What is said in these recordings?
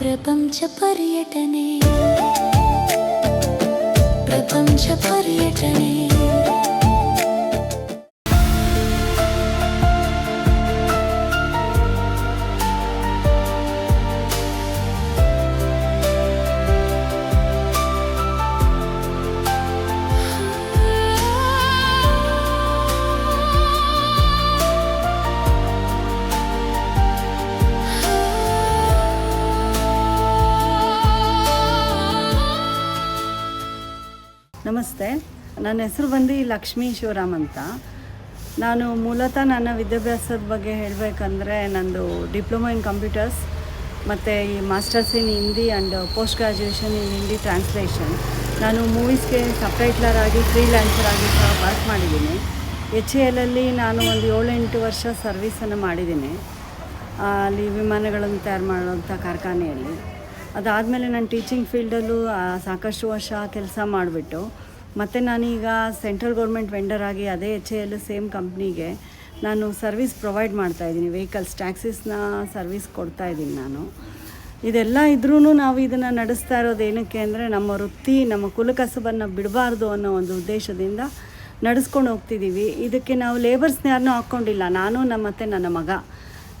ಪ್ರಪಂಚ ಪರ್ಯಟನೆ ಪ್ರಪಂಚ ಪರ್ಯಟನೆ ನಮಸ್ತೆ, ನನ್ನ ಹೆಸರು ಬಂದು ಲಕ್ಷ್ಮೀ ಶಿವರಾಮ್ ಅಂತ. ನಾನು ಮೂಲತಃ ನನ್ನ ವಿದ್ಯಾಭ್ಯಾಸದ ಬಗ್ಗೆ ಹೇಳಬೇಕಂದ್ರೆ ನಂದು ಡಿಪ್ಲೊಮಾ ಇನ್ ಕಂಪ್ಯೂಟರ್ಸ್ ಮತ್ತು ಈ masters in Hindi and post graduation in Hindi translation. ನಾನು ಮೂವೀಸ್ಗೆ ಸಬ್ಟೈಟ್ಲರ್ ಆಗಿ ಫ್ರೀಲ್ಯಾನ್ಸರ್ ಆಗಿ ಸಹ ವರ್ಕ್ ಮಾಡಿದ್ದೀನಿ. HALಲ್ಲಿ ನಾನು ಒಂದು 7-8 ವರ್ಷ ಸರ್ವೀಸನ್ನು ಮಾಡಿದ್ದೀನಿ. ಅಲ್ಲಿ ವಿಮಾನಗಳನ್ನು ತಯಾರು ಮಾಡುವಂಥ ಕಾರ್ಖಾನೆಯಲ್ಲಿ. ಅದಾದಮೇಲೆ ನಾನು ಟೀಚಿಂಗ್ ಫೀಲ್ಡಲ್ಲೂ ಸಾಕಷ್ಟು ವರ್ಷ ಕೆಲಸ ಮಾಡಿಬಿಟ್ಟು ಮತ್ತು ನಾನೀಗ ಸೆಂಟ್ರಲ್ ಗೌರ್ಮೆಂಟ್ ವೆಂಡರ್ ಆಗಿ ಅದೇ HAL ಸೇಮ್ ಕಂಪ್ನಿಗೆ ನಾನು ಸರ್ವಿಸ್ ಪ್ರೊವೈಡ್ ಮಾಡ್ತಾಯಿದ್ದೀನಿ. ವೆಹಿಕಲ್ಸ್ ಟ್ಯಾಕ್ಸೀಸ್ನ ಸರ್ವಿಸ್ ಕೊಡ್ತಾಯಿದ್ದೀನಿ ನಾನು. ಇದೆಲ್ಲ ಇದ್ರೂ ನಾವು ಇದನ್ನು ನಡೆಸ್ತಾ ಇರೋದು ಏನಕ್ಕೆ ಅಂದರೆ ನಮ್ಮ ವೃತ್ತಿ, ನಮ್ಮ ಕುಲಕಸಬನ್ನು ಬಿಡಬಾರ್ದು ಅನ್ನೋ ಒಂದು ಉದ್ದೇಶದಿಂದ ನಡೆಸ್ಕೊಂಡು ಹೋಗ್ತಿದ್ದೀವಿ. ಇದಕ್ಕೆ ನಾವು ಲೇಬರ್ಸ್ನ ಯಾರನ್ನೂ ಹಾಕ್ಕೊಂಡಿಲ್ಲ. ನಾನು ಮತ್ತು ನನ್ನ ಮಗ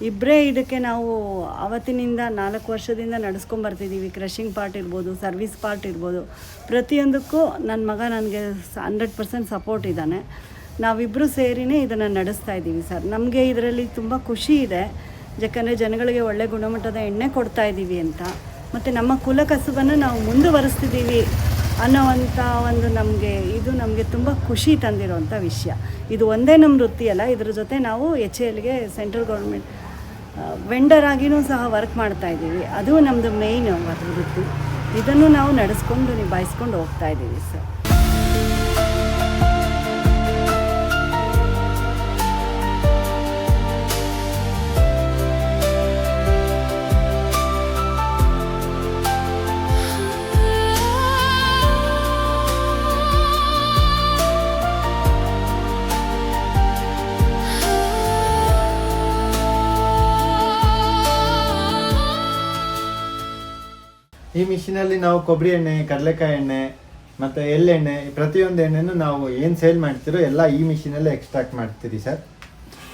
ಇಬ್ಬರೇ ಇದಕ್ಕೆ ನಾವು ಅವತ್ತಿನಿಂದ 4 ವರ್ಷದಿಂದ ನಡೆಸ್ಕೊಂಬರ್ತಿದ್ದೀವಿ. ಕ್ರಷಿಂಗ್ ಪಾರ್ಟ್ ಇರ್ಬೋದು, ಸರ್ವಿಸ್ ಪಾರ್ಟ್ ಇರ್ಬೋದು, ಪ್ರತಿಯೊಂದಕ್ಕೂ ನನ್ನ ಮಗ ನನಗೆ 100% ಸಪೋರ್ಟ್ ಇದ್ದಾನೆ. ನಾವಿಬ್ಬರು ಸೇರಿನೇ ಇದನ್ನು ನಡೆಸ್ತಾ ಇದ್ದೀವಿ ಸರ್. ನಮಗೆ ಇದರಲ್ಲಿ ತುಂಬ ಖುಷಿ ಇದೆ, ಯಾಕಂದರೆ ಜನಗಳಿಗೆ ಒಳ್ಳೆ ಗುಣಮಟ್ಟದ ಎಣ್ಣೆ ಕೊಡ್ತಾ ಇದ್ದೀವಿ ಅಂತ, ಮತ್ತು ನಮ್ಮ ಕುಲಕಸಬನ್ನು ನಾವು ಮುಂದುವರಿಸ್ತಿದ್ದೀವಿ ಅನ್ನೋವಂಥ ಒಂದು ನಮಗೆ ತುಂಬ ಖುಷಿ ತಂದಿರೋವಂಥ ವಿಷಯ. ಇದು ಒಂದೇ ನಮ್ಮ ವೃತ್ತಿ ಅಲ್ಲ, ಇದ್ರ ಜೊತೆ ನಾವು HALಗೆ ಸೆಂಟ್ರಲ್ ಗೌರ್ಮೆಂಟ್ ವೆಂಡರ್ ಆಗಿಯೂ ಸಹ ವರ್ಕ್ ಮಾಡ್ತಾಯಿದ್ದೀವಿ. ಅದು ನಮ್ಮದು ಮೇಯ್ನ್ ವೃತ್ತಿ. ಇದನ್ನು ನಾವು ನಡೆಸ್ಕೊಂಡು ನಿಭಾಯಿಸ್ಕೊಂಡು ಹೋಗ್ತಾ ಇದ್ದೀವಿ ಸರ್. ಈ ಮಿಷಿನಲ್ಲಿ ನಾವು ಕೊಬ್ಬರಿ ಎಣ್ಣೆ, ಕಡಲೆಕಾಯಿ ಎಣ್ಣೆ ಮತ್ತು ಎಳ್ಳೆಣ್ಣೆ, ಪ್ರತಿಯೊಂದು ಎಣ್ಣೆನೂ ನಾವು ಏನು ಸೇಲ್ ಮಾಡ್ತಿರೋ ಎಲ್ಲ ಈ ಮಿಷಿನಲ್ಲೇ ಎಕ್ಸ್ಟ್ರಾಕ್ಟ್ ಮಾಡ್ತೀರಿ ಸರ್.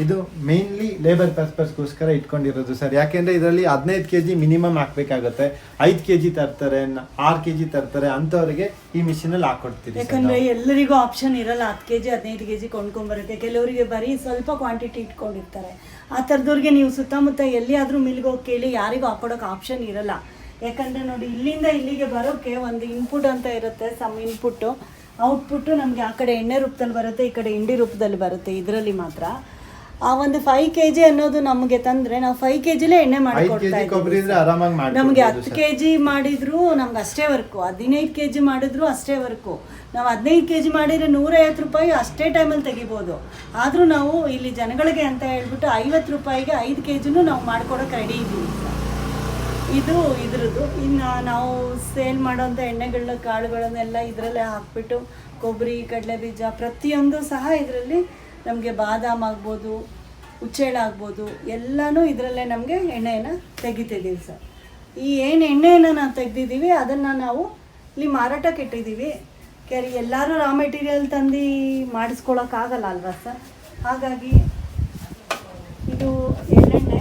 ಇದು ಮೇನ್ಲಿ ಲೇಬರ್ ಪರ್ಪಸ್ಗೋಸ್ಕರ ಇಟ್ಕೊಂಡಿರೋದು ಸರ್. ಯಾಕೆಂದರೆ ಇದರಲ್ಲಿ 15 kg ಮಿನಿಮಮ್ ಹಾಕಬೇಕಾಗುತ್ತೆ. 5 kg ತರ್ತಾರೆ, 6 kg ತರ್ತಾರೆ, ಅಂಥವ್ರಿಗೆ ಈ ಮಿಷಿನಲ್ಲಿ ಹಾಕ್ಕೊಡ್ತೀರಿ. ಯಾಕಂದರೆ ಎಲ್ಲರಿಗೂ ಆಪ್ಷನ್ ಇರಲ್ಲ 10 kg 15 kg ಕೊಂಡ್ಕೊಂಬರೋಕ್ಕೆ. ಕೆಲವರಿಗೆ ಬರೀ ಸ್ವಲ್ಪ ಕ್ವಾಂಟಿಟಿ ಇಟ್ಕೊಂಡಿರ್ತಾರೆ. ಆ ಥರದವ್ರಿಗೆ ನೀವು ಸುತ್ತಮುತ್ತ ಎಲ್ಲಿಯಾದರೂ ಮಿಲ್ಗೆ ಹೋಗಿ ಕೇಳಿ, ಯಾರಿಗೂ ಹಾಕ್ಕೊಡೋಕೆ ಆಪ್ಷನ್ ಇರಲ್ಲ. ಯಾಕಂದರೆ ನೋಡಿ, ಇಲ್ಲಿಂದ ಇಲ್ಲಿಗೆ ಬರೋಕ್ಕೆ ಒಂದು ಇನ್ಪುಟ್ ಅಂತ ಇರುತ್ತೆ, ಸಮ್ ಇನ್ಪುಟ್ಟು. ಔಟ್ಪುಟ್ಟು ನಮಗೆ ಆ ಕಡೆ ಎಣ್ಣೆ ರೂಪದಲ್ಲಿ ಬರುತ್ತೆ, ಈ ಕಡೆ ಹಿಂಡಿ ರೂಪದಲ್ಲಿ ಬರುತ್ತೆ. ಇದರಲ್ಲಿ ಮಾತ್ರ ಆ ಒಂದು 5 kg ಅನ್ನೋದು ನಮಗೆ ತಂದರೆ ನಾವು 5 kgಲೇ ಎಣ್ಣೆ ಮಾಡಿಕೊಡ್ತಾ ಇದ್ದೀವಿ. ನಮಗೆ 10 kg ಮಾಡಿದರೂ ನಮ್ಗೆ ಅಷ್ಟೇ ವರ್ಕು, 15 kg ಮಾಡಿದ್ರು ಅಷ್ಟೇ ವರ್ಕು. ನಾವು 15 kg ಮಾಡಿದರೆ 150 ರೂಪಾಯಿ ಅಷ್ಟೇ ಟೈಮಲ್ಲಿ ತೆಗಿಬೋದು. ಆದರೂ ನಾವು ಇಲ್ಲಿ ಜನಗಳಿಗೆ ಅಂತ ಹೇಳ್ಬಿಟ್ಟು 50 ರೂಪಾಯಿಗೆ 5 kgನೂ ನಾವು ಮಾಡ್ಕೊಡೋಕೆ ರೆಡಿ ಇದ್ದೀವಿ. ಇದು ಇದ್ರದ್ದು. ಇನ್ನು ನಾವು ಸೇಲ್ ಮಾಡೋಂಥ ಎಣ್ಣೆಗಳ ಕಾಳುಗಳನ್ನೆಲ್ಲ ಇದರಲ್ಲೇ ಹಾಕ್ಬಿಟ್ಟು, ಕೊಬ್ಬರಿ, ಕಡಲೆ ಬೀಜ ಪ್ರತಿಯೊಂದು ಸಹ ಇದರಲ್ಲಿ ನಮಗೆ ಬಾದಾಮ್ ಆಗ್ಬೋದು, ಉಚ್ಚೇಳ ಆಗ್ಬೋದು, ಎಲ್ಲನೂ ಇದರಲ್ಲೇ ನಮಗೆ ಎಣ್ಣೆಯನ್ನು ತೆಗಿತಿದ್ದೀವಿ ಸರ್. ಈ ಏನು ಎಣ್ಣೆಯನ್ನು ನಾವು ತೆಗೆದಿದ್ದೀವಿ ಅದನ್ನು ನಾವು ಇಲ್ಲಿ ಮಾರಾಟಕ್ಕೆ ಇಟ್ಟಿದ್ದೀವಿ. ಎಲ್ಲರೂ ರಾ ಮೆಟೀರಿಯಲ್ ತಂದು ಮಾಡಿಸ್ಕೊಳಕ್ಕಾಗಲ್ಲ ಅಲ್ವಾ ಸರ್. ಹಾಗಾಗಿ ಇದು ಎಳ್ಳೆಣ್ಣೆ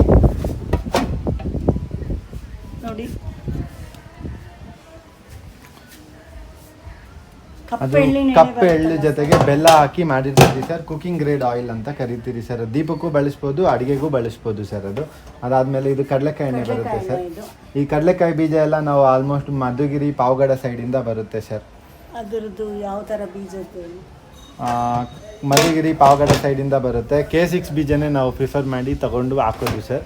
ನೋಡಿ, ಕಪ್ಪೆ ಎಳ್ಳು ಜೊತೆಗೆ ಬೆಲ್ಲ ಹಾಕಿ ಮಾಡಿರ್ತೀರಿ ಸರ್. ಕುಕಿಂಗ್ ಗ್ರೇಡ್ ಆಯಿಲ್ ಅಂತ ಕರಿತೀರಿ ಸರ್. ದೀಪಕ್ಕೂ ಬಳಸ್ಬೋದು, ಅಡುಗೆಗೂ ಬಳಸ್ಬೋದು ಸರ್. ಅದಾದಮೇಲೆ ಇದು ಕಡಲೆಕಾಯಿ ಎಣ್ಣೆ ಬರುತ್ತೆ ಸರ್. ಈ ಕಡಲೆಕಾಯಿ ಬೀಜ ಎಲ್ಲ ನಾವು ಆಲ್ಮೋಸ್ಟ್ ಮಧುಗಿರಿ, ಪಾವಗಡ ಸೈಡಿಂದ ಬರುತ್ತೆ ಸರ್. ಅದರದ್ದು ಯಾವ ಥರ ಬೀಜ? ಮಧುಗಿರಿ, ಪಾವಗಡ ಸೈಡಿಂದ ಬರುತ್ತೆ. K6 ಬೀಜನೇ ನಾವು ಪ್ರಿಫರ್ ಮಾಡಿ ತಗೊಂಡು ಹಾಕೋದು ಸರ್.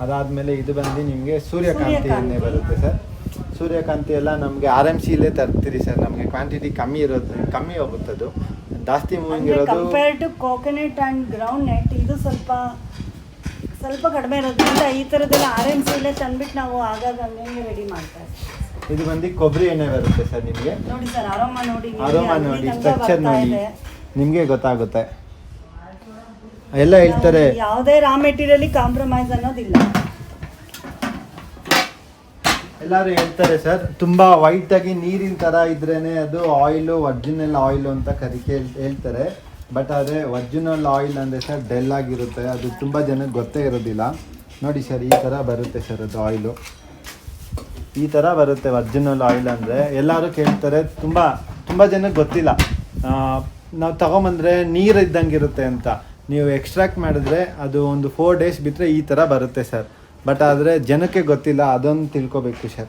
ಅದಾದಮೇಲೆ ಇದು ಬಂದು ನಿಮಗೆ ಸೂರ್ಯಕಾಂತಿ ಎಣ್ಣೆ ಬರುತ್ತೆ ಸರ್. ಸೂರ್ಯಕಾಂತಿ ಎಲ್ಲ ನಮಗೆ RMCಲೇ ತರ್ತೀರಿ ಸರ್. ನಮಗೆ ಕ್ವಾಂಟಿಟಿ ಕಮ್ಮಿ ಹೋಗುತ್ತದು, ಜಾಸ್ತಿ ಮೂವಿಂಗ್ ಇರೋದು. Compared to coconut and groundnut ಇದು ಸ್ವಲ್ಪ ಕಡಿಮೆ ಇರೋದ್ರಿಂದ ಈ ಥರದ್ದೆಲ್ಲ RMCಲೇ ತಂದ್ಬಿಟ್ಟು ನಾವು ಆಗಾಗ ಹಂಗೆ ರೆಡಿ ಮಾಡ್ತಾರೆ. ಇದು ಬಂದು ಕೊಬ್ಬರಿ ಎಣ್ಣೆ ಬರುತ್ತೆ ಸರ್. ನಿಮಗೆ ನೋಡಿ ಸರ್, ಅರೋಮಾ ನೋಡಿ, ಸ್ಟ್ರಕ್ಚರ್ ನೋಡಿ, ನಿಮಗೆ ಗೊತ್ತಾಗುತ್ತೆ. ಎಲ್ಲ ಹೇಳ್ತಾರೆ, ಯಾವುದೇ ರಾ ಮೆಟೀರಿಯಲ್ ಕಾಂಪ್ರಮೈಸ್ ಅನ್ನೋದಿಲ್ಲ. ಎಲ್ಲರೂ ಹೇಳ್ತಾರೆ ಸರ್, ತುಂಬಾ ವೈಟ್ ಆಗಿ ನೀರಿನ ತರ ಇದ್ರೇನೆ ಅದು ಆಯಿಲು, ಒರಿಜಿನಲ್ ಆಯಿಲ್ ಅಂತ ಹೇಳ್ತಾರೆ. ಬಟ್ ಆದರೆ ಒರಿಜಿನಲ್ ಆಯಿಲ್ ಅಂದರೆ ಸರ್ ಡೆಲ್ ಆಗಿರುತ್ತೆ, ಅದು ತುಂಬ ಜನಕ್ಕೆ ಗೊತ್ತೇ ಇರೋದಿಲ್ಲ. ನೋಡಿ ಸರ್, ಈ ಥರ ಬರುತ್ತೆ ಸರ್ ಅದು ಆಯಿಲು, ಈ ಥರ ಬರುತ್ತೆ ಒರಿಜಿನಲ್ ಆಯಿಲ್ ಅಂದರೆ. ಎಲ್ಲರೂ ಕೇಳ್ತಾರೆ, ತುಂಬ ಜನಕ್ಕೆ ಗೊತ್ತಿಲ್ಲ. ನಾವು ತಗೊಂಬಂದರೆ ನೀರು ಇದ್ದಂಗೆ ಇರುತ್ತೆ ಅಂತ. ನೀವು ಎಕ್ಸ್ಟ್ರಾಕ್ಟ್ ಮಾಡಿದ್ರೆ ಅದು ಒಂದು 4 days ಬಿಟ್ಟರೆ ಈ ಥರ ಬರುತ್ತೆ ಸರ್. ಬಟ್ ಆದರೆ ಜನಕ್ಕೆ ಗೊತ್ತಿಲ್ಲ, ಅದೊಂದು ತಿಳ್ಕೊಬೇಕು ಸರ್.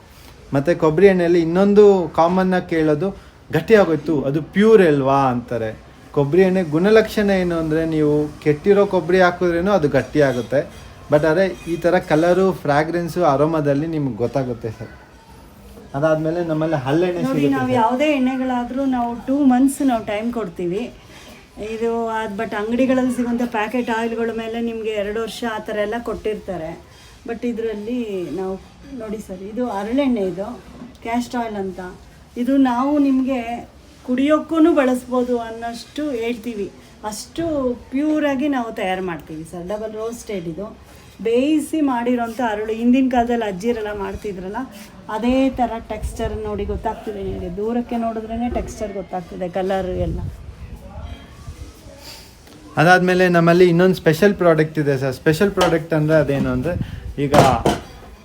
ಮತ್ತು ಕೊಬ್ಬರಿ ಎಣ್ಣೆಯಲ್ಲಿ ಇನ್ನೊಂದು ಕಾಮನ್ನಾಗಿ ಕೇಳೋದು, ಗಟ್ಟಿ ಆಗೋಯ್ತು ಅದು ಪ್ಯೂರ್ ಅಲ್ವಾ ಅಂತಾರೆ. ಕೊಬ್ಬರಿ ಎಣ್ಣೆ ಗುಣಲಕ್ಷಣ ಏನು ಅಂದರೆ, ನೀವು ಕೆಟ್ಟಿರೋ ಕೊಬ್ಬರಿ ಹಾಕಿದ್ರೇನೂ ಅದು ಗಟ್ಟಿ ಆಗುತ್ತೆ. ಬಟ್ ಆದರೆ ಈ ಥರ ಕಲರು, ಫ್ರಾಗ್ರೆನ್ಸು, ಅರೋಮಾದಲ್ಲಿ ನಿಮ್ಗೆ ಗೊತ್ತಾಗುತ್ತೆ ಸರ್. ಅದಾದಮೇಲೆ ನಮ್ಮಲ್ಲಿ ಹಲ್ಲೆಣ್ಣೆ ನೋಡಿ, ನಾವು ಯಾವುದೇ ಎಣ್ಣೆಗಳಾದರೂ ನಾವು 2 months ನಾವು ಟೈಮ್ ಕೊಡ್ತೀವಿ. ಇದು ಬಟ್ ಅಂಗಡಿಗಳಲ್ಲಿ ಸಿಗುವಂಥ ಪ್ಯಾಕೆಟ್ ಆಯಿಲ್ಗಳ ಮೇಲೆ ನಿಮಗೆ 2 ವರ್ಷ ಆ ಥರ ಎಲ್ಲ ಕೊಟ್ಟಿರ್ತಾರೆ. ಬಟ್ ಇದರಲ್ಲಿ ನಾವು ನೋಡಿ ಸರ್, ಇದು ಹರಳೆಣ್ಣೆ, ಇದು ಕ್ಯಾಸ್ಟ್ ಆಯಿಲ್ ಅಂತ. ಇದು ನಾವು ನಿಮಗೆ ಕುಡಿಯೋಕ್ಕೂ ಬಳಸ್ಬೋದು ಅನ್ನೋಷ್ಟು ಹೇಳ್ತೀವಿ. ಅಷ್ಟು ಪ್ಯೂರಾಗಿ ನಾವು ತಯಾರು ಮಾಡ್ತೀವಿ ಸರ್. ಡಬಲ್ ರೋಸ್ಟೆಡ್ ಇದು, ಬೇಯಿಸಿ ಮಾಡಿರೋಂಥ ಹರಳು. ಹಿಂದಿನ ಕಾಲದಲ್ಲಿ ಅಜ್ಜಿರೆಲ್ಲ ಮಾಡ್ತಿದ್ರಲ್ಲ, ಅದೇ ಥರ ಟೆಕ್ಸ್ಚರ್ ನೋಡಿ ಗೊತ್ತಾಗ್ತಿದೆ ನಿಮಗೆ. ದೂರಕ್ಕೆ ನೋಡಿದ್ರೇ ಟೆಕ್ಸ್ಚರ್ ಗೊತ್ತಾಗ್ತಿದೆ, ಕಲರ್ ಎಲ್ಲ. ಅದಾದಮೇಲೆ ನಮ್ಮಲ್ಲಿ ಇನ್ನೊಂದು ಸ್ಪೆಷಲ್ ಪ್ರಾಡಕ್ಟ್ ಇದೆ ಸರ್. ಸ್ಪೆಷಲ್ ಪ್ರಾಡಕ್ಟ್ ಅಂದರೆ ಅದೇನು ಅಂದರೆ, ಈಗ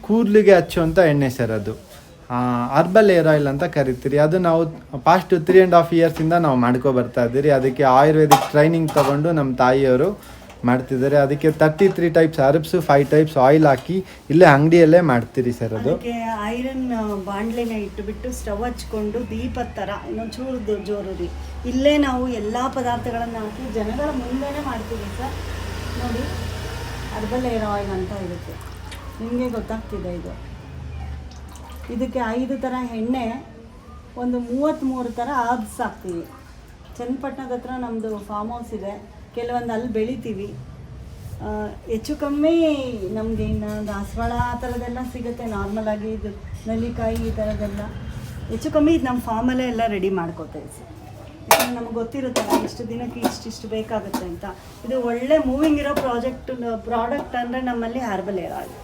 ಕೂದಲಿಗೆ ಹಚ್ಚುವಂಥ ಎಣ್ಣೆ ಸರ್, ಅದು ಅರ್ಬಲ್ ಏರ್ ಆಯಿಲ್ ಅಂತ ಕರಿತೀರಿ. ಅದು ನಾವು ಪಾಸ್ಟ್ 3.5 yearsಯಿಂದ ನಾವು ಮಾಡ್ಕೊಬರ್ತಾ ಇದ್ದೀರಿ. ಅದಕ್ಕೆ ಆಯುರ್ವೇದಿಕ್ ಟ್ರೈನಿಂಗ್ ತೊಗೊಂಡು ನಮ್ಮ ತಾಯಿಯವರು ಮಾಡ್ತಿದ್ದಾರೆ. ಅದಕ್ಕೆ 33 types ಹರ್ಬ್ಸು, 5 types ಆಯಿಲ್ ಹಾಕಿ ಇಲ್ಲೇ ಅಂಗಡಿಯಲ್ಲೇ ಮಾಡ್ತೀರಿ ಸರ್. ಅದು ಅದಕ್ಕೆ ಐರನ್ ಬಾಂಡ್ಲೆನ ಇಟ್ಟುಬಿಟ್ಟು ಸ್ಟವ್ ಹಚ್ಕೊಂಡು ದೀಪದ ಥರ ಇನ್ನೊಂದು ಚೂರು ಜೋರು ಇಲ್ಲೇ ನಾವು ಎಲ್ಲ ಪದಾರ್ಥಗಳನ್ನು ಹಾಕಿ ಜನಗಳ ಮುಂದೆನೇ ಮಾಡ್ತೀವಿ ಸರ್. ನೋಡಿ, ಹರ್ಬಲ್ ಏರ್ ಆಯಿಲ್ ಅಂತ ಇರುತ್ತೆ, ನಿಮಗೆ ಗೊತ್ತಾಗ್ತಿದೆ. ಇದಕ್ಕೆ 5 ಥರ ಎಣ್ಣೆ, ಒಂದು 33 ಥರ ಹರ್ಬ್ಸ್ ಹಾಕ್ತೀವಿ. ಚನ್ನಪಟ್ಟಣದ ಹತ್ರ ನಮ್ಮದು ಫಾರ್ಮ್ ಹೌಸ್ ಇದೆ, ಕೆಲವೊಂದು ಅಲ್ಲಿ ಬೆಳಿತೀವಿ. ಹೆಚ್ಚು ಕಮ್ಮಿ ನಮಗೆ ಇನ್ನು ದಾಸವಾಳ ಆ ಥರದ್ದೆಲ್ಲ ಸಿಗುತ್ತೆ ನಾರ್ಮಲಾಗಿ. ಇದು ನೆಲ್ಲಿಕಾಯಿ ಈ ಥರದ್ದೆಲ್ಲ ಹೆಚ್ಚು ಕಮ್ಮಿ ಇದು ನಮ್ಮ ಫಾರ್ಮಲ್ಲೇ ಎಲ್ಲ ರೆಡಿ ಮಾಡ್ಕೋತೇವೆ ಸರ್. ಯಾಕಂದರೆ ನಮಗೆ ಗೊತ್ತಿರುತ್ತಲ್ಲ ಇಷ್ಟು ದಿನಕ್ಕೆ ಇಷ್ಟಿಷ್ಟು ಬೇಕಾಗುತ್ತೆ ಅಂತ. ಇದು ಒಳ್ಳೆ ಮೂವಿಂಗ್ ಇರೋ ಪ್ರಾಡಕ್ಟ್ ಅಂದರೆ ನಮ್ಮಲ್ಲಿ ಹರ್ಬಲ್ ಏರ್ ಆಯಿಲ್.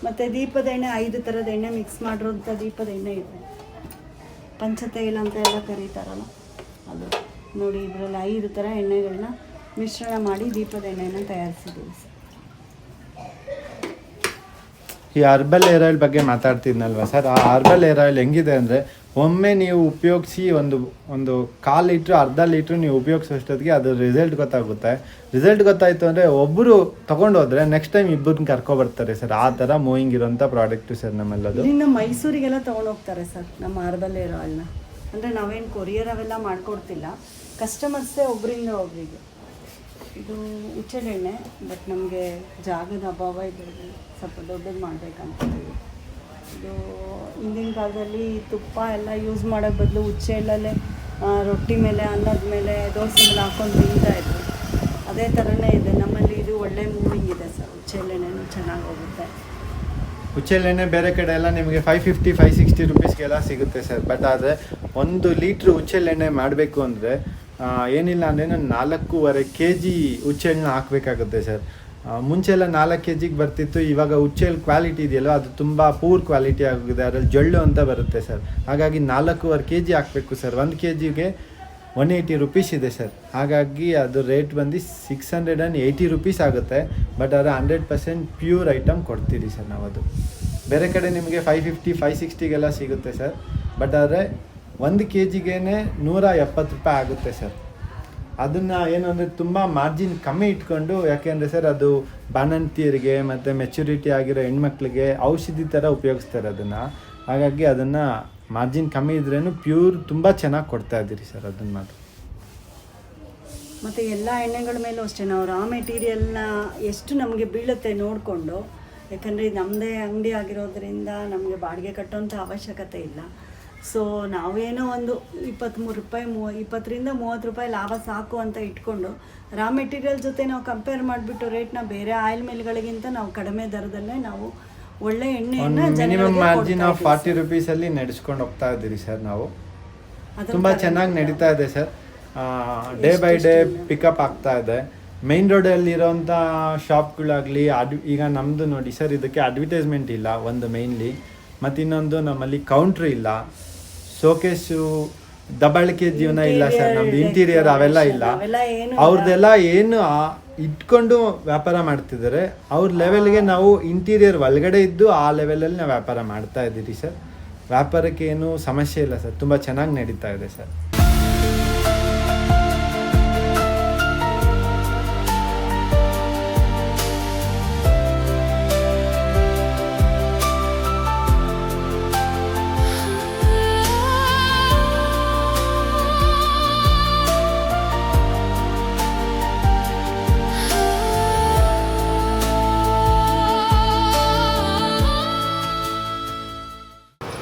ಮತ್ತು ದೀಪದ ಎಣ್ಣೆ 5 ಥರದ ಎಣ್ಣೆ ಮಿಕ್ಸ್ ಮಾಡಿರೋಂಥ ದೀಪದ ಎಣ್ಣೆ ಇದೆ, ಪಂಚತೈಲ ಅಂತ ಎಲ್ಲ ಕರೀತಾರಲ್ಲ ಅದು. ನೋಡಿ, ಇದರಲ್ಲಿ 5 ಥರ ಎಣ್ಣೆಗಳನ್ನ ಮಿಶ್ರಣ ಮಾಡಿ ದೀಪದ ಎಣ್ಣೆಯನ್ನು ತಯಾರಿಸಿದ್ದೀವಿ ಸರ್. ಈ ಹರ್ಬಲ್ ಏರ್ ಆಯಿಲ್ ಬಗ್ಗೆ ಮಾತಾಡ್ತಿದ್ನಲ್ವ ಸರ್, ಆ ಹರ್ಬಲ್ ಏರ್ ಆಯಿಲ್ ಹೆಂಗಿದೆ ಅಂದರೆ, ಒಮ್ಮೆ ನೀವು ಉಪಯೋಗಿಸಿ ಒಂದು 1/4 ಲೀಟ್ರ್ 1/2 ಲೀಟ್ರ್ ನೀವು ಉಪಯೋಗಿಸೋಷ್ಟೊತ್ತಿಗೆ ಅದು ರಿಸಲ್ಟ್ ಗೊತ್ತಾಗುತ್ತೆ. ರಿಸಲ್ಟ್ ಗೊತ್ತಾಯಿತು ಅಂದರೆ ಒಬ್ಬರು ತೊಗೊಂಡೋದ್ರೆ ನೆಕ್ಸ್ಟ್ ಟೈಮ್ ಇಬ್ಬರನ್ನ ಕರ್ಕೊಬರ್ತಾರೆ ಸರ್. ಆ ಥರ ಮೂವಿಂಗ್ ಇರೋಂಥ ಪ್ರಾಡಕ್ಟು ಸರ್ ನಮ್ಮಲ್ಲದು. ಇನ್ನು ಮೈಸೂರಿಗೆಲ್ಲ ತೊಗೊಂಡೋಗ್ತಾರೆ ಸರ್ ನಮ್ಮ ಹರ್ಬಲ್ ಏರ್ ಆಯಿಲ್ನ. ಅಂದರೆ ನಾವೇನು ಕೊರಿಯರ್ ಅವೆಲ್ಲ ಮಾಡಿಕೊಡ್ತಿಲ್ಲ, ಕಸ್ಟಮರ್ಸೇ ಒಬ್ಬರಿಂದ ಒಬ್ಬರಿಗೆ. ಇದು ಹುಚ್ಚೆಳ್ಳೆಣ್ಣೆ, ಬಟ್ ನಮಗೆ ಜಾಗದ ಅಭಾವ ಇದ್ರಲ್ಲಿ ಸ್ವಲ್ಪ ದೊಡ್ಡದು ಮಾಡಬೇಕಂತ. ಇದು ಹಿಂದಿನ ಕಾಲದಲ್ಲಿ ತುಪ್ಪ ಎಲ್ಲ ಯೂಸ್ ಮಾಡೋಕ್ಕೆ ಬದಲು ಹುಚ್ಚೆಳ್ಳಲ್ಲೇ ರೊಟ್ಟಿ ಮೇಲೆ, ಅನ್ನದ ಮೇಲೆ, ದೋಸೆ ಮೇಲೆ ಹಾಕ್ಕೊಂಡು ತಿಂತಾಯಿದ್ರು. ಅದೇ ಥರನೇ ಇದೆ ನಮ್ಮಲ್ಲಿ. ಇದು ಒಳ್ಳೆ ಮೂವಿಂಗ್ ಇದೆ ಸರ್. ಹುಚ್ಚೆಳ್ಳೆಣ್ಣೆನೂ ಚೆನ್ನಾಗಿ ಹೋಗುತ್ತೆ. ಹುಚ್ಚೆಳ್ಳೆಣ್ಣೆ ಬೇರೆ ಕಡೆ ಎಲ್ಲ ನಿಮಗೆ 550-560 ರೂಪೀಸ್ಗೆಲ್ಲ ಸಿಗುತ್ತೆ ಸರ್. ಬಟ್ ಆದರೆ 1 ಲೀಟ್ರ್ ಹುಚ್ಚೆಳ್ಳೆಣ್ಣೆ ಮಾಡಬೇಕು ಅಂದರೆ ಏನಿಲ್ಲ ಅಂದರೆ 4.5 kg ಹುಚ್ಚೆಳ್ಳನ್ನ ಹಾಕಬೇಕಾಗುತ್ತೆ ಸರ್. ಮುಂಚೆಲ್ಲ 4 kgಗೆ ಬರ್ತಿತ್ತು. ಇವಾಗ ಹುಚ್ಚೆಳ್ಳು ಕ್ವಾಲಿಟಿ ಇದೆಯಲ್ಲ, ಅದು ತುಂಬ ಪೂರ್ ಕ್ವಾಲಿಟಿ ಆಗಿದೆ. ಅದರಲ್ಲಿ ಜೊಳ್ಳು ಅಂತ ಬರುತ್ತೆ ಸರ್. ಹಾಗಾಗಿ 4.5 kg ಹಾಕಬೇಕು ಸರ್. 1 kgಗೆ 180 ರೂಪೀಸ್ ಇದೆ ಸರ್. ಹಾಗಾಗಿ ಅದು ರೇಟ್ ಬಂದು 680 ರೂಪೀಸ್ ಆಗುತ್ತೆ. ಬಟ್ ಆದರೆ 100% ಪ್ಯೂರ್ ಐಟಮ್ ಕೊಡ್ತೀರಿ ಸರ್ ನಾವು. ಅದು ಬೇರೆ ಕಡೆ ನಿಮಗೆ 550-560ಗೆಲ್ಲ ಸಿಗುತ್ತೆ ಸರ್. ಬಟ್ ಆದರೆ 1 kgಗೆ 170 ರೂಪಾಯಿ ಆಗುತ್ತೆ ಸರ್. ಅದನ್ನು ಏನು ಅಂದರೆ ತುಂಬ ಮಾರ್ಜಿನ್ ಕಮ್ಮಿ ಇಟ್ಕೊಂಡು, ಯಾಕೆಂದರೆ ಸರ್ ಅದು ಬಾಣಂತಿಯರಿಗೆ ಮತ್ತು ಮೆಚುರಿಟಿ ಆಗಿರೋ ಹೆಣ್ಮಕ್ಳಿಗೆ ಔಷಧಿ ಥರ ಉಪಯೋಗಿಸ್ತಾರೆ ಅದನ್ನು. ಹಾಗಾಗಿ ಅದನ್ನು ಮಾರ್ಜಿನ್ ಕಮ್ಮಿ ಇದ್ರೇನು ಪ್ಯೂರ್ ತುಂಬ ಚೆನ್ನಾಗಿ ಕೊಡ್ತಾ ಇದ್ದೀರಿ ಸರ್ ಅದನ್ನು ಮಾತ್ರ. ಮತ್ತು ಎಲ್ಲ ಎಣ್ಣೆಗಳ ಮೇಲೂ ಅಷ್ಟೇ ನಾವು ರಾ ಮೆಟೀರಿಯಲ್ನ ಎಷ್ಟು ನಮಗೆ ಬೀಳುತ್ತೆ ನೋಡಿಕೊಂಡು, ಯಾಕಂದರೆ ಇದು ನಮ್ಮದೇ ಅಂಗಡಿ ಆಗಿರೋದ್ರಿಂದ ನಮಗೆ ಬಾಡಿಗೆ ಕಟ್ಟೋಂಥ ಅವಶ್ಯಕತೆ ಇಲ್ಲ. ಸೊ ನಾವೇನೋ ಒಂದು 23 ರೂಪಾಯಿ 20ರಿಂದ 30 ರೂಪಾಯಿ ಲಾಭ ಸಾಕು ಅಂತ ಇಟ್ಕೊಂಡು ರಾ ಮೆಟೀರಿಯಲ್ ಜೊತೆ ನಾವು ಕಂಪೇರ್ ಮಾಡಿಬಿಟ್ಟು ರೇಟ್ನ ಬೇರೆ ಆಯಿಲ್ ಮಿಲ್ಗಳಿಗಿಂತ ನಾವು ಕಡಿಮೆ ದರದಲ್ಲೇ ನಾವು ಒಳ್ಳೆ ಎಣ್ಣೆಯನ್ನು ಮಿನಿಮಮ್ ಮಾರ್ಜಿನ್ ಆಫ್ 40 ರೂಪೀಸಲ್ಲಿ ನಡೆಸ್ಕೊಂಡು ಹೋಗ್ತಾ ಇದ್ದೀರಿ ಸರ್ ನಾವು. ತುಂಬ ಚೆನ್ನಾಗಿ ನಡೀತಾ ಇದೆ sir. Day by day pickup ಆಗ್ತಾ ಇದೆ. ಮೈನ್ ರೋಡಲ್ಲಿರೋಂಥ ಶಾಪ್ಗಳಾಗಲಿ ಈಗ ನಮ್ಮದು ನೋಡಿ ಸರ್, ಇದಕ್ಕೆ ಅಡ್ವರ್ಟೈಸ್ಮೆಂಟ್ ಇಲ್ಲ ಒಂದು ಮೇಯ್ನ್ಲಿ, ಮತ್ತು ಇನ್ನೊಂದು ನಮ್ಮಲ್ಲಿ ಕೌಂಟ್ರ್ ಇಲ್ಲ, ಶೋಕೇಸು ದಬ್ಬಾಳಿಕೆ ಜೀವನ ಇಲ್ಲ ಸರ್, ನಮ್ದು ಇಂಟೀರಿಯರ್ ಅವೆಲ್ಲ ಇಲ್ಲ. ಅವ್ರದ್ದೆಲ್ಲ ಏನು ಇಟ್ಕೊಂಡು ವ್ಯಾಪಾರ ಮಾಡ್ತಿದ್ದಾರೆ, ಅವ್ರ ಲೆವೆಲ್ಗೆ ನಾವು ಇಂಟೀರಿಯರ್ ಒಳಗಡೆ ಇದ್ದು ಆ ಲೆವೆಲಲ್ಲಿ ನಾವು ವ್ಯಾಪಾರ ಮಾಡ್ತಾ ಇದ್ದೀರಿ ಸರ್. ವ್ಯಾಪಾರಕ್ಕೆ ಏನು ಸಮಸ್ಯೆ ಇಲ್ಲ ಸರ್, ತುಂಬ ಚೆನ್ನಾಗಿ ನಡೀತಾ ಇದೆ ಸರ್.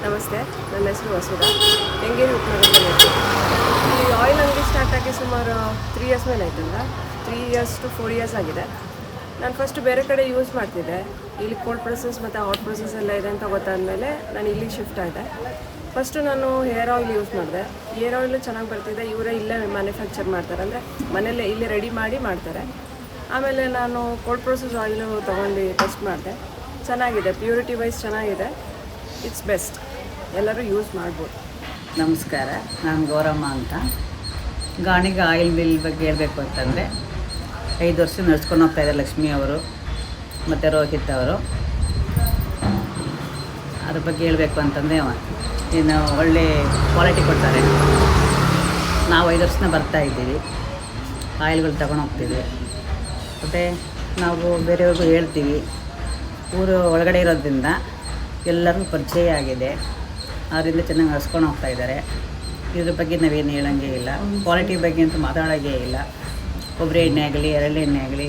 ನಮಸ್ತೆ, ನನ್ನ ಹೆಸರು ವಸುಧಾ, ಹೆಂಗೇರಿ ಉಪನಗರದಲ್ಲಿ. ಈ ಆಯಿಲ್ ಅಂಗಡಿ ಸ್ಟಾರ್ಟ್ ಆಗಿ ಸುಮಾರು 3 ಇಯರ್ಸ್ ಮೇಲೆ ಆಯ್ತಲ್ಲ, 3 ಇಯರ್ಸ್ to 4 ಇಯರ್ಸ್ ಆಗಿದೆ. ನಾನು ಫಸ್ಟ್ ಬೇರೆ ಕಡೆ ಯೂಸ್ ಮಾಡ್ತಿದ್ದೆ, ಇಲ್ಲಿ ಕೋಲ್ಡ್ ಪ್ರೊಸೆಸ್ ಮತ್ತು ಹಾಟ್ ಪ್ರೊಸೆಸ್ ಎಲ್ಲ ಇದೆ ಅಂತ ಗೊತ್ತಾದಮೇಲೆ ನಾನು ಇಲ್ಲಿಗೆ ಶಿಫ್ಟ್ ಆಗಿದೆ. ಫಸ್ಟು ನಾನು ಹೇರ್ ಆಯಿಲ್ ಯೂಸ್ ಮಾಡಿದೆ, ಹೇರ್ ಆಯಿಲು ಚೆನ್ನಾಗಿ ಬರ್ತಿದೆ. ಇವರೇ ಇಲ್ಲೇ ಮ್ಯಾನುಫ್ಯಾಕ್ಚರ್ ಮಾಡ್ತಾರೆ, ಅಂದರೆ ಮನೇಲೆ ಇಲ್ಲಿ ರೆಡಿ ಮಾಡಿ ಮಾಡ್ತಾರೆ. ಆಮೇಲೆ ನಾನು ಕೋಲ್ಡ್ ಪ್ರೊಸೆಸ್ ಆಯಿಲು ತೊಗೊಂಡು ಟೆಸ್ಟ್ ಮಾಡಿದೆ, ಚೆನ್ನಾಗಿದೆ, ಪ್ಯೂರಿಟಿ ವೈಸ್ ಚೆನ್ನಾಗಿದೆ, ಇಟ್ಸ್ ಬೆಸ್ಟ್, ಎಲ್ಲರೂ ಯೂಸ್ ಮಾಡ್ಬೋದು. ನಮಸ್ಕಾರ, ನಾನು ಗೌರಮ್ಮ ಅಂತ. ಗಾಣಿಗ ಆಯಿಲ್ ಮಿಲ್ ಬಗ್ಗೆ ಹೇಳಬೇಕು ಅಂತಂದರೆ 5 ವರ್ಷ ನಡೆಸ್ಕೊಂಡು ಹೋಗ್ತಾಯಿದ್ದಾರೆ ಲಕ್ಷ್ಮಿ ಅವರು ಮತ್ತು ರೋಹಿತ್ ಅವರು. ಅದ್ರ ಬಗ್ಗೆ ಹೇಳಬೇಕು ಅಂತಂದರೆ ಇನ್ನು ಒಳ್ಳೆ ಕ್ವಾಲಿಟಿ ಕೊಡ್ತಾರೆ. ನಾವು 5 ವರ್ಷದಿಂದ ಬರ್ತಾಯಿದ್ದೀವಿ, ಆಯಿಲ್ಗಳು ತಗೊಂಡು ಹೋಗ್ತೀವಿ. ಮತ್ತು ನಾವು ಬೇರೆಯವ್ರಿಗೂ ಹೇಳ್ತೀವಿ, ಊರು ಒಳಗಡೆ ಇರೋದ್ರಿಂದ ಎಲ್ಲರಿಗೂ ಪರಿಚಯ ಆಗಿದೆ, ಅದರಿಂದ ಚೆನ್ನಾಗಿ ನಡೆಸ್ಕೊಂಡು ಹೋಗ್ತಾಯಿದ್ದಾರೆ. ಇದ್ರ ಬಗ್ಗೆ ನಾವೇನು ಹೇಳೋಂಗೇ ಇಲ್ಲ, ಕ್ವಾಲಿಟಿ ಬಗ್ಗೆ ಅಂತೂ ಮಾತಾಡೋಂಗೇ ಇಲ್ಲ. ಕೊಬ್ಬರಿ ಎಣ್ಣೆ ಆಗಲಿ, ಹರಳೆಣ್ಣೆ ಆಗಲಿ,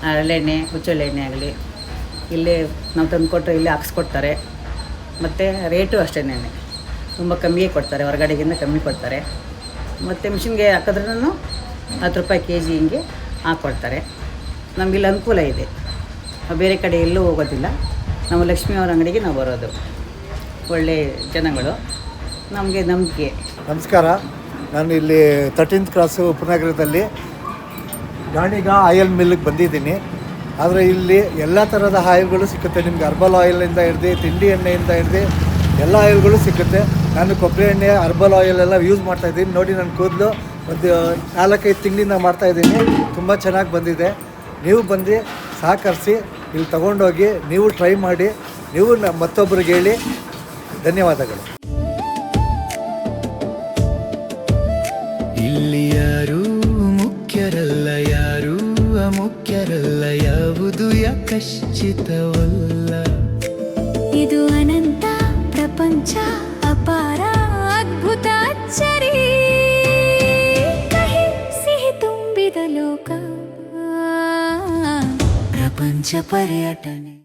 ಹರಳೆಣ್ಣೆ, ಹುಚ್ಚೆಳ್ಳೆ ಎಣ್ಣೆ ಆಗಲಿ ಇಲ್ಲೇ ನಾವು ತಂದು ಕೊಟ್ಟರೆ ಇಲ್ಲೇ ಹಾಕ್ಸ್ಕೊಡ್ತಾರೆ. ಮತ್ತು ರೇಟು ಅಷ್ಟೇ, ತುಂಬ ಕಮ್ಮಿಯೇ ಕೊಡ್ತಾರೆ, ಹೊರಗಡೆಗಿಂತ ಕಮ್ಮಿ ಕೊಡ್ತಾರೆ. ಮತ್ತು ಮಿಷಿನ್ಗೆ ಹಾಕಿದ್ರೂ 10 ರೂಪಾಯಿ kg ಹಿಂಗೆ ಹಾಕ್ಕೊಡ್ತಾರೆ. ನಮಗಿಲ್ಲಿ ಅನುಕೂಲ ಇದೆ, ಬೇರೆ ಕಡೆ ಎಲ್ಲೂ ಹೋಗೋದಿಲ್ಲ. ನಾವು ಲಕ್ಷ್ಮಿ ಅವ್ರ ಅಂಗಡಿಗೆ ನಾವು ಬರೋದು. ಒಳ್ಳೆ ಜನಗಳು, ನಮಗೆ ನಂಬಿಕೆ. ನಮಸ್ಕಾರ, ನಾನು ಇಲ್ಲಿ 13th ಕ್ರಾಸು ಉಪನಗರದಲ್ಲಿ ಗಾಣಿಗ ಆಯಿಲ್ ಮಿಲ್ಗೆ ಬಂದಿದ್ದೀನಿ. ಆದರೆ ಇಲ್ಲಿ ಎಲ್ಲ ಥರದ ಆಯಿಲ್ಗಳು ಸಿಗುತ್ತೆ ನಿಮ್ಗೆ. ಹರ್ಬಲ್ ಆಯಿಲಿಂದ ಹಿಡ್ದು, ತಿಂಡಿ ಎಣ್ಣೆಯಿಂದ ಹಿಡ್ದು ಎಲ್ಲ ಆಯಿಲ್ಗಳು ಸಿಗುತ್ತೆ. ನಾನು ಕೊಬ್ಬರಿ ಎಣ್ಣೆ, ಹರ್ಬಲ್ ಆಯಿಲ್ ಎಲ್ಲ ಯೂಸ್ ಮಾಡ್ತಾಯಿದ್ದೀನಿ. ನೋಡಿ, ನನ್ನ ಕೂದಲು ಒಂದು 4-5 ತಿಂಗಳಿಂದ ಮಾಡ್ತಾಯಿದ್ದೀನಿ, ತುಂಬ ಚೆನ್ನಾಗಿ ಬಂದಿದೆ. ನೀವು ಬಂದು ಸಹಕರಿಸಿ, ಇಲ್ಲಿ ತೊಗೊಂಡೋಗಿ ನೀವು ಟ್ರೈ ಮಾಡಿ, ನೀವು ಮತ್ತೊಬ್ಬರಿಗೆ ಹೇಳಿ. ಧನ್ಯವಾದಗಳು. ಇಲ್ಲಿ ಯಾರೂ ಮುಖ್ಯರಲ್ಲ, ಯಾರೂ ಅಮುಖ್ಯರಲ್ಲ, ಯಾವುದು ಯಾಕಶ್ಚಿತವಲ್ಲ. ಇದು ಅನಂತ ಪ್ರಪಂಚ, ಅಪಾರ ಅದ್ಭುತ ಅಚ್ಚರಿ, ಕಹಿ ಸಿಹಿ ತುಂಬಿದ ಲೋಕ, ಪ್ರಪಂಚ ಪರ್ಯಟನೆ.